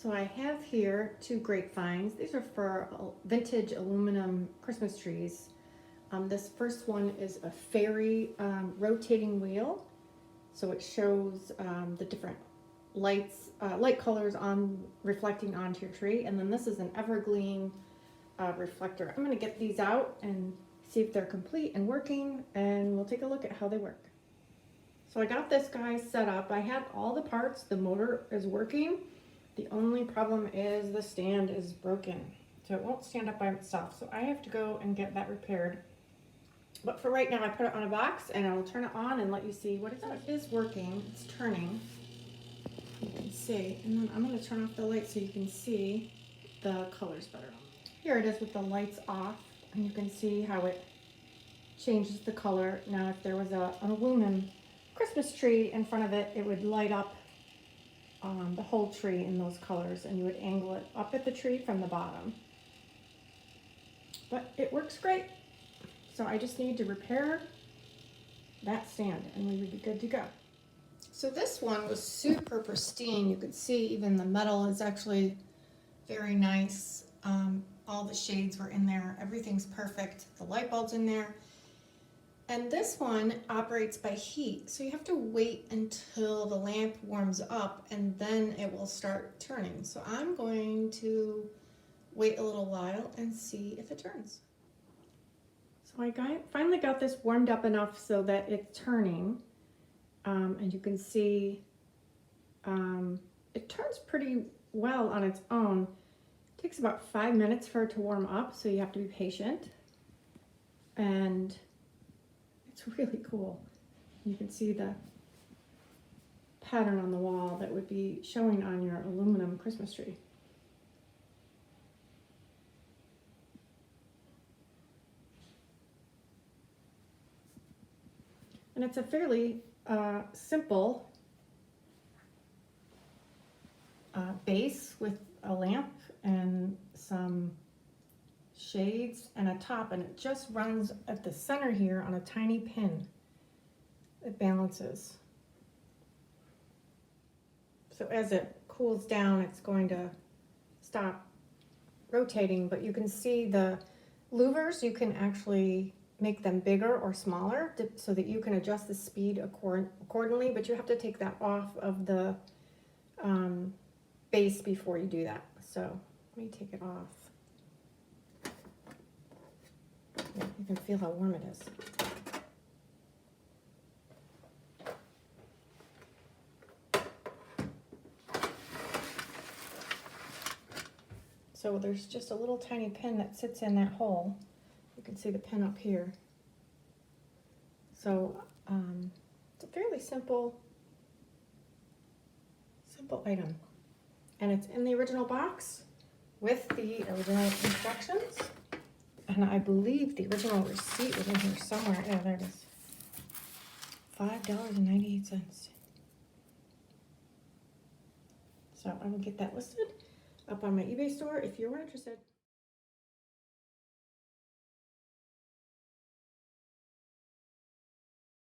So I have here two grapevines. These are for vintage aluminum Christmas trees. This first one is a fairy rotating wheel. So it shows the different light colors reflecting onto your tree. And then this is an evergreen reflector. I'm gonna get these out and see if they're complete and working, and we'll take a look at how they work. So I got this guy set up. I had all the parts, the motor is working. The only problem is the stand is broken. So it won't stand up by itself. So I have to go and get that repaired. But for right now, I put it on a box and I'll turn it on and let you see what it does. It is working, it's turning. You can see, and then I'm gonna turn off the light so you can see the colors better. Here it is with the lights off, and you can see how it changes the color. Now if there was an aluminum Christmas tree in front of it, it would light up the whole tree in those colors, and you would angle it up at the tree from the bottom. But it works great. So I just need to repair that stand and we would be good to go. So this one was super pristine. You could see even the metal is actually very nice. All the shades were in there. Everything's perfect. The light bulb's in there. And this one operates by heat. So you have to wait until the lamp warms up and then it will start turning. So I'm going to wait a little while and see if it turns. So I finally got this warmed up enough so that it's turning. And you can see it turns pretty well on its own. It takes about 5 minutes for it to warm up, so you have to be patient. And it's really cool. You can see the pattern on the wall that would be showing on your aluminum Christmas tree. And it's a fairly simple base with a lamp and some shades and a top, and it just runs at the center here on a tiny pin. It balances. So as it cools down, it's going to stop rotating, but you can see the louvers, you can actually make them bigger or smaller so that you can adjust the speed accordingly, but you have to take that off of the base before you do that. So let me take it off. Yeah, you can feel how warm it is. So there's just a little tiny pin that sits in that hole. You can see the pin up here. So it's a fairly simple item. And it's in the original box with the original instructions. And I believe the original receipt was in here somewhere. Yeah, there it is. $5.98. So I will get that listed up on my eBay store if you're interested.